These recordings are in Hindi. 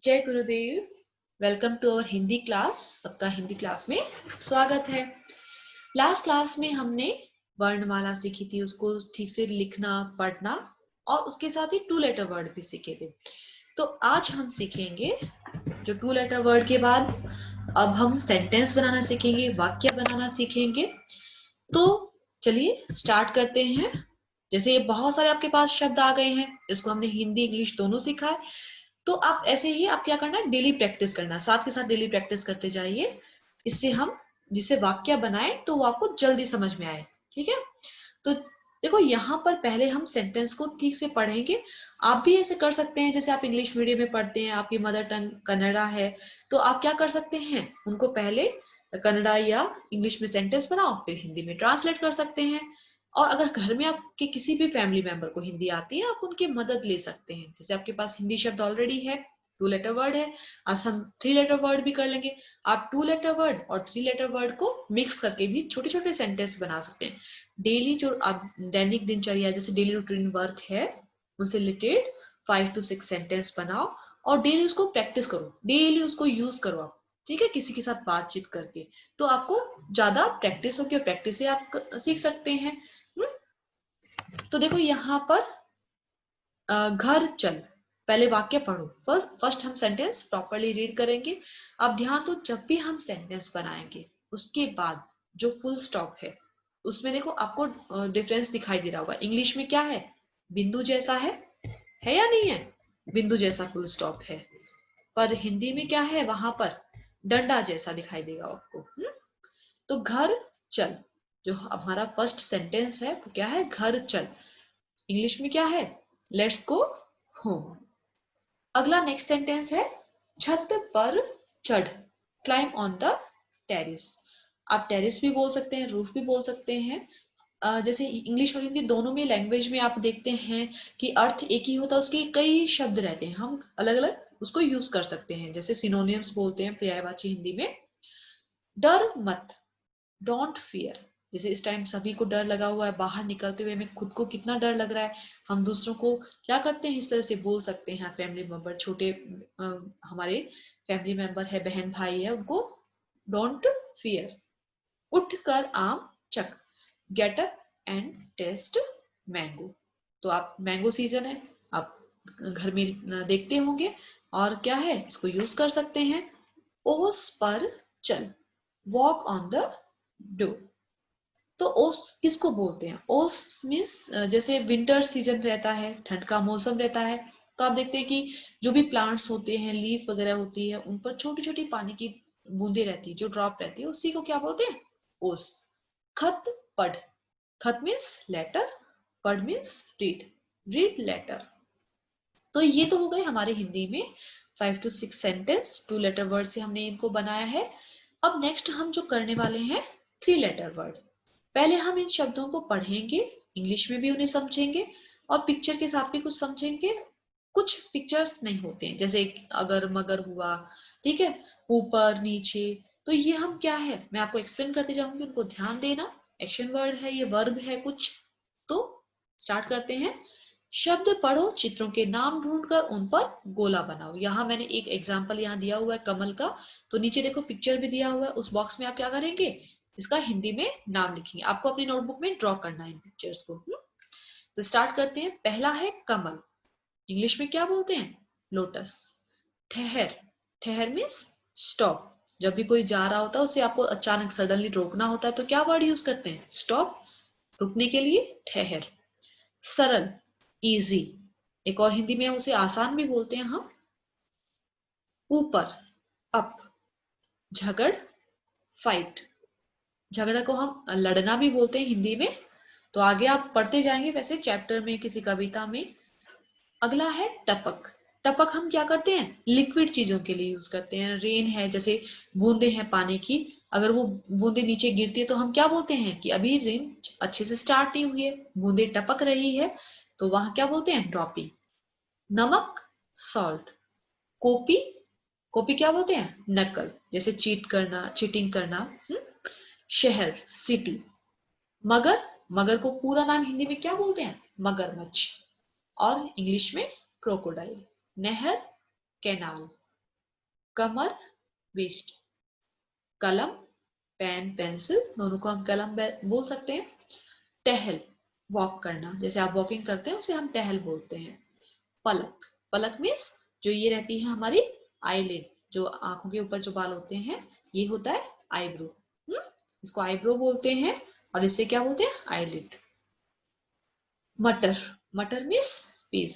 जय गुरुदेव। Welcome to our Hindi class. सबका हिंदी क्लास में स्वागत है। लास्ट क्लास में हमने वर्णमाला सीखी थी, उसको ठीक से लिखना पढ़ना और उसके साथ ही टू लेटर वर्ड भी सीखे थे। तो आज हम सीखेंगे जो टू लेटर वर्ड के बाद अब हम सेंटेंस बनाना सीखेंगे, वाक्य बनाना सीखेंगे। तो चलिए स्टार्ट करते हैं। जैसे ये बहुत सारे आपके पास शब्द आ गए हैं, इसको हमने हिंदी इंग्लिश दोनों सीखा है। तो आप ऐसे ही आप क्या करना है, डेली प्रैक्टिस करना, साथ के साथ डेली प्रैक्टिस करते जाइए। इससे हम जिसे वाक्य बनाए तो वो आपको जल्दी समझ में आए। ठीक है। तो देखो यहाँ पर पहले हम सेंटेंस को ठीक से पढ़ेंगे। आप भी ऐसे कर सकते हैं, जैसे आप इंग्लिश मीडियम में पढ़ते हैं, आपकी मदर टंग कन्नड़ा है, तो आप क्या कर सकते हैं, उनको पहले कन्नड़ा या इंग्लिश में सेंटेंस बनाओ, फिर हिंदी में ट्रांसलेट कर सकते हैं। और अगर घर में आपके किसी भी फैमिली मेंबर को हिंदी आती है, आप उनकी मदद ले सकते हैं। जैसे आपके पास हिंदी शब्द ऑलरेडी है, टू लेटर वर्ड है, आज हम थ्री लेटर वर्ड भी कर लेंगे। आप टू लेटर वर्ड और थ्री लेटर वर्ड को मिक्स करके भी छोटे छोटे सेंटेंस बना सकते हैं। डेली जो आप दैनिक दिनचर्या जैसे डेली रूटीन वर्क है, उनसे रिलेटेड 5 to 6 सेंटेंस बनाओ और डेली उसको प्रैक्टिस करो, डेली उसको यूज करो आप। ठीक है, किसी के साथ बातचीत करके, तो आपको ज्यादा प्रैक्टिस होगी और प्रैक्टिस से आप सीख सकते हैं। तो देखो यहाँ पर घर चल, पहले वाक्य पढ़ो। फर्स्ट हम सेंटेंस प्रॉपरली रीड करेंगे। अब ध्यान दो, जब भी हम सेंटेंस बनाएंगे उसके बाद जो फुल स्टॉप है उसमें देखो आपको डिफरेंस दिखाई दे रहा होगा। इंग्लिश में क्या है, बिंदु जैसा है या नहीं है, बिंदु जैसा फुल स्टॉप है। पर हिंदी में क्या है, वहां पर डंडा जैसा दिखाई देगा आपको। तो घर चल, जो हमारा फर्स्ट सेंटेंस है वो क्या है, घर चल। इंग्लिश में क्या है, लेट्स गो होम। अगला नेक्स्ट सेंटेंस है, छत पर चढ़, क्लाइंब ऑन द टेरिस। आप टेरिस भी बोल सकते हैं, रूफ भी बोल सकते हैं। जैसे इंग्लिश और हिंदी दोनों में लैंग्वेज में आप देखते हैं कि अर्थ एक ही होता है, उसके कई शब्द रहते हैं, हम अलग अलग उसको यूज कर सकते हैं। जैसे सिनोनिम्स बोलते हैं पर्यायवाची हिंदी में। डर मत, डोंट फियर। जैसे इस टाइम सभी को डर लगा हुआ है, बाहर निकलते हुए हमें खुद को कितना डर लग रहा है, हम दूसरों को क्या करते हैं, इस तरह से बोल सकते हैं। फैमिली मेंबर, छोटे हमारे फैमिली मेंबर है, बहन भाई है, उनको डोंट फियर। उठ कर आम चक, get up and taste mango. तो आप मैंगो सीजन है, आप घर में देखते होंगे, और क्या है, इसको यूज कर सकते हैं। ओस पर चल, वॉक ऑन द डोर। तो ओस किसको बोलते हैं, ओस मीन्स जैसे विंटर सीजन रहता है, ठंड का मौसम रहता है, तो आप देखते हैं कि जो भी प्लांट्स होते हैं, लीफ वगैरह होती है, उन पर छोटी छोटी पानी की बूंदे रहती है, जो ड्रॉप रहती है, उसी को क्या बोलते हैं, ओस। खत पढ़, खत मीन्स लेटर, पढ़ मीन्स रीड, रीड लेटर। तो ये तो हो गए हमारे हिंदी में 5 to 6 sentence, two letter word से हमने इनको बनाया है। अब नेक्स्ट हम जो करने वाले हैं, थ्री लेटर वर्ड। पहले हम इन शब्दों को पढ़ेंगे, इंग्लिश में भी उन्हें समझेंगे और पिक्चर के साथ भी कुछ समझेंगे। कुछ पिक्चर्स नहीं होते हैं, जैसे अगर मगर हुआ, ठीक है, ऊपर नीचे। तो ये हम क्या है, मैं आपको एक्सप्लेन करते जाऊंगी, उनको ध्यान देना। एक्शन वर्ड है, ये वर्ब है कुछ। तो स्टार्ट करते हैं। शब्द पढ़ो, चित्रों के नाम ढूंढकर उन पर गोला बनाओ। यहाँ मैंने एक एग्जाम्पल यहाँ दिया हुआ है कमल का, तो नीचे देखो पिक्चर भी दिया हुआ है, उस बॉक्स में आप क्या करेंगे, इसका हिंदी में नाम लिखेंगे। आपको अपनी नोटबुक में ड्रॉ करना है इन पिक्चर्स को। तो स्टार्ट करते हैं। पहला है कमल, इंग्लिश में क्या बोलते हैं, लोटस। ठहर, ठहर मीन्स स्टॉप। जब भी कोई जा रहा होता है, उसे आपको अचानक सडनली रोकना होता है, तो क्या वर्ड यूज करते हैं, स्टॉप, रुकने के लिए ठहर। सरल, इजी, एक और हिंदी में उसे आसान भी बोलते हैं हम। ऊपर, अप। झगड़, फाइट, झगड़ा को हम लड़ना भी बोलते हैं हिंदी में। तो आगे आप पढ़ते जाएंगे वैसे चैप्टर में, किसी कविता में। अगला है टपक। टपक हम क्या करते हैं, लिक्विड चीजों के लिए यूज करते हैं। रेन है, जैसे बूंदे हैं पानी की, अगर वो बूंदे नीचे गिरती है तो हम क्या बोलते हैं कि अभी रेन अच्छे से स्टार्ट नहीं हुई है, बूंदे टपक रही है, तो वहां क्या बोलते हैं, ड्रॉपिंग। नमक, सॉल्ट। कॉपी, कॉपी क्या बोलते हैं, नकल, जैसे चीट करना, चीटिंग करना। शहर, सिटी। मगर, मगर को पूरा नाम हिंदी में क्या बोलते हैं, मगरमच्छ, और इंग्लिश में क्रोकोडाइल। नहर, कैनाल। कमर वेस्ट, कलम पेन पेंसिल दोनों को हम कलम बोल सकते हैं। टहल वॉक करना, जैसे आप वॉकिंग करते हैं उसे हम टहल बोलते हैं। पलक, पलक मीन्स जो ये रहती है हमारी आईलिड, जो आंखों के ऊपर जो बाल होते हैं ये होता है आईब्रो, इसको आईब्रो बोलते हैं और इसे क्या बोलते हैं आईलिड। मटर, मटर मीन्स पीस।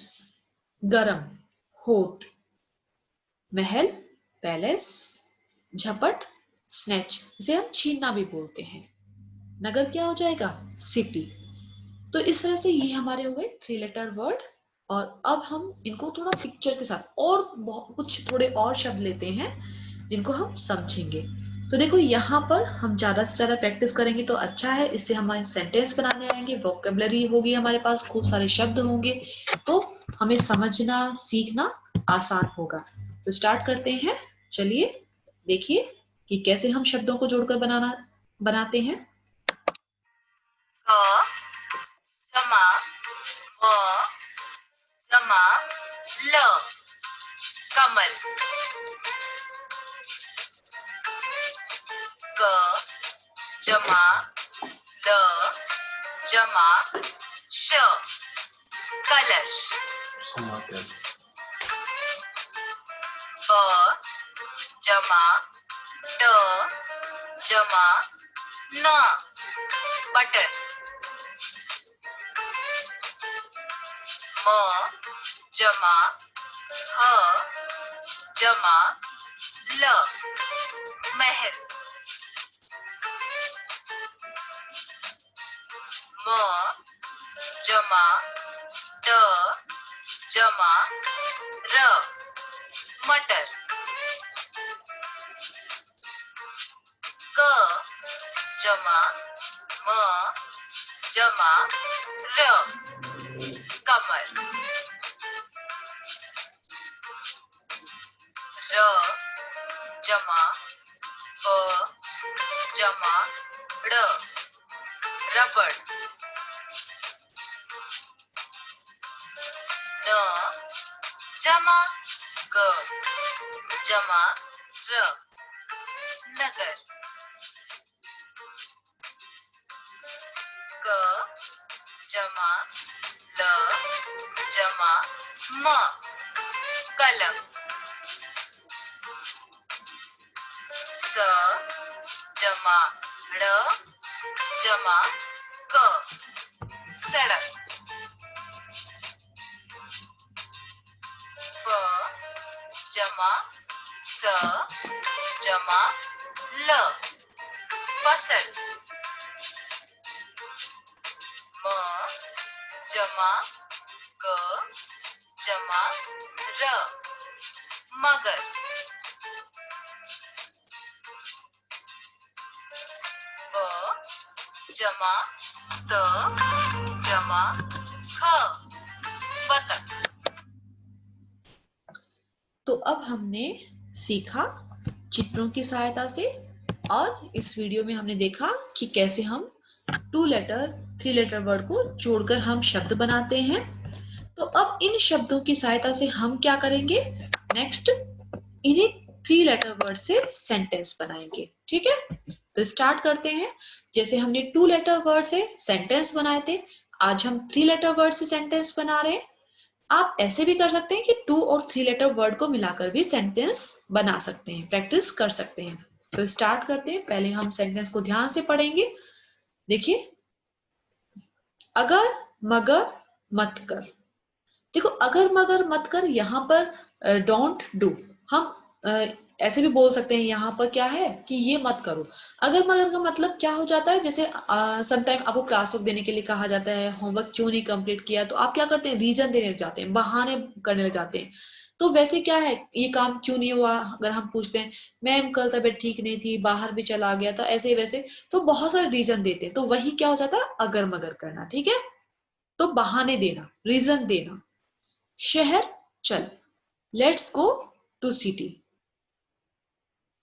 गरम होट, महल पैलेस, झपट स्नैच, इसे हम छीनना भी बोलते हैं। नगर क्या हो जाएगा सिटी। तो इस तरह से ये हमारे हो गए 3 लेटर वर्ड। और अब हम इनको थोड़ा पिक्चर के साथ और बहुत कुछ थोड़े और शब्द लेते हैं जिनको हम समझेंगे। तो देखो यहाँ पर हम ज्यादा से ज्यादा प्रैक्टिस करेंगे तो अच्छा है, इससे हमारे सेंटेंस बनाने आएंगे, वोकेबलरी होगी हमारे पास, खूब सारे शब्द होंगे, तो हमें समझना सीखना आसान होगा। तो स्टार्ट करते हैं, चलिए देखिए कि कैसे हम शब्दों को जोड़कर बनाते हैं। क जमा व जमा ल कमल। क जमा ल जमा श कलश। ब जमा ट जमा न बटन। म जमा ह जमा ल महल। म जमा ट जमा र मटर। क जमा म जमा र कमल। र जमा प जमा ड़ रबड़। न जमा ग जमा र नगर। क जमा ल जमा म कलम। स जमा ड़ जमा क सड़क। फ जमा स जमा ल फसल। म जमा ग जमा र मगर। ब जमा त जमा ख बतख। तो अब हमने सीखा चित्रों की सहायता से, और इस वीडियो में हमने देखा कि कैसे हम 2 लेटर 3 लेटर वर्ड को जोड़कर हम शब्द बनाते हैं। तो अब इन शब्दों की सहायता से हम क्या करेंगे, नेक्स्ट इन्हीं 3 लेटर वर्ड से सेंटेंस बनाएंगे। ठीक है, तो स्टार्ट करते हैं। जैसे हमने 2 लेटर वर्ड से सेंटेंस बनाए थे, आज हम 3 लेटर वर्ड से सेंटेंस बना रहे हैं। आप ऐसे भी कर सकते हैं कि 2 और 3 लेटर वर्ड को मिलाकर भी सेंटेंस बना सकते हैं, प्रैक्टिस कर सकते हैं। तो स्टार्ट करते हैं। पहले हम सेंटेंस को ध्यान से पढ़ेंगे। देखिए, अगर मगर मत कर। देखो, अगर मगर मत कर, यहाँ पर डोंट डू, हम ऐसे भी बोल सकते हैं यहाँ पर क्या है कि ये मत करो। अगर मगर का मतलब क्या हो जाता है, जैसे समटाइम आपको क्लास वर्क देने के लिए कहा जाता है, होमवर्क क्यों नहीं कंप्लीट किया, तो आप क्या करते हैं, रीजन देने लग जाते हैं, बहाने करने लग जाते हैं। तो वैसे क्या है, ये काम क्यों नहीं हुआ, अगर हम पूछते हैं मैम कल तबीयत ठीक नहीं थी, बाहर भी चला गया था, ऐसे वैसे, तो बहुत सारे रीजन देते हैं। तो वही क्या हो जाता है, अगर मगर करना। ठीक है, तो बहाने देना, रीजन देना। शहर चल, लेट्स गो टू सिटी।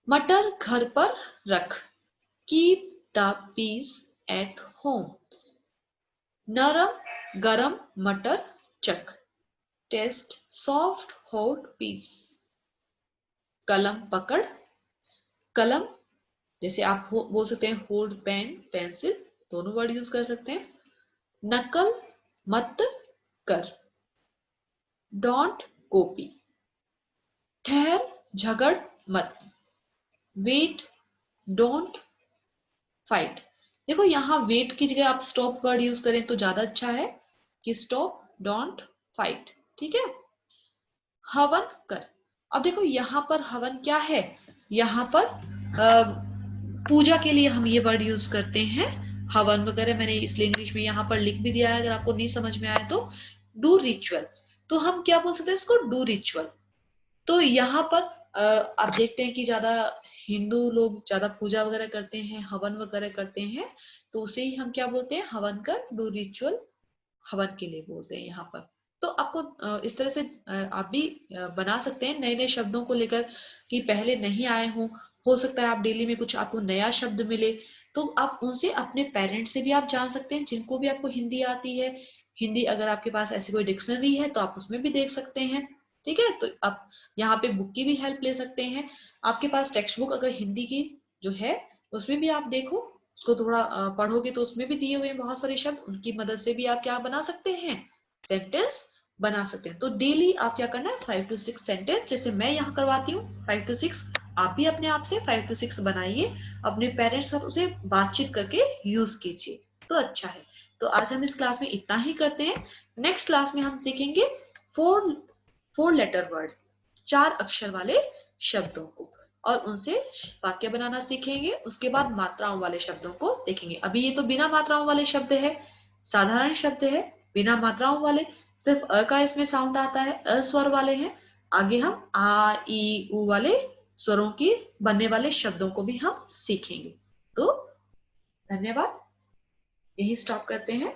मटर घर पर रख, keep the peace at home. नरम गरम मटर चख, टेस्ट सॉफ्ट हॉट पीस। कलम पकड़, कलम जैसे आप बोल सकते हैं होल्ड पेन, पेंसिल, दोनों वर्ड यूज कर सकते हैं। नकल मत कर, डोंट कॉपी। ठहर झगड़ मत, वेट डोंट फाइट। देखो यहाँ वेट की जगह आप स्टॉप वर्ड यूज करें तो ज्यादा अच्छा है कि स्टॉप डोंट फाइट, ठीक है। हवन कर, अब देखो यहाँ पर हवन क्या है, यहाँ पर पूजा के लिए हम ये वर्ड यूज करते हैं हवन वगैरह। मैंने इसलिए इंग्लिश में यहाँ पर लिख भी दिया है, अगर आपको नहीं समझ में आए तो। डू रिचुअल, तो हम क्या बोल सकते हैं इसको, डू रिचुअल। तो यहाँ पर आप देखते हैं कि ज्यादा हिंदू लोग ज्यादा पूजा वगैरह करते हैं, हवन वगैरह करते हैं, तो उसे ही हम क्या बोलते हैं, हवन कर, डू रिचुअल, हवन के लिए बोलते हैं यहाँ पर। तो आपको इस तरह से आप भी बना सकते हैं नए नए शब्दों को लेकर कि पहले नहीं आए हों। हो सकता है आप डेली में कुछ आपको नया शब्द मिले, तो आप उनसे, अपने पेरेंट्स से भी आप जान सकते हैं जिनको भी आपको हिंदी आती है। हिंदी अगर आपके पास ऐसी कोई डिक्शनरी है तो आप उसमें भी देख सकते हैं, ठीक है। तो आप यहाँ पे बुक की भी हेल्प ले सकते हैं। आपके पास टेक्स्ट बुक अगर हिंदी की जो है उसमें भी आप देखो, उसको थोड़ा पढ़ोगे तो उसमें भी दिए हुए हैं बहुत सारे शब्द, उनकी मदद से भी आप क्या बना सकते हैं, सेंटेंस बना सकते हैं। तो डेली आप क्या करना है, 5 to 6 सेंटेंस, जैसे मैं यहाँ करवाती हूँ 5 to 6, आप भी अपने आप से 5 to 6 बनाइए, अपने पेरेंट्स के साथ उसे बातचीत करके यूज कीजिए, तो अच्छा है। तो आज हम इस क्लास में इतना ही करते हैं। नेक्स्ट क्लास में हम सीखेंगे 4 लेटर वर्ड, 4 अक्षर वाले शब्दों को, और उनसे वाक्य बनाना सीखेंगे। उसके बाद मात्राओं वाले शब्दों को देखेंगे। अभी ये तो बिना मात्राओं वाले शब्द है, साधारण शब्द है, बिना मात्राओं वाले, सिर्फ अ का इसमें साउंड आता है, अ स्वर वाले हैं। आगे हम आ ई उ वाले स्वरों की बनने वाले शब्दों को भी हम सीखेंगे। तो धन्यवाद, यही स्टॉप करते हैं।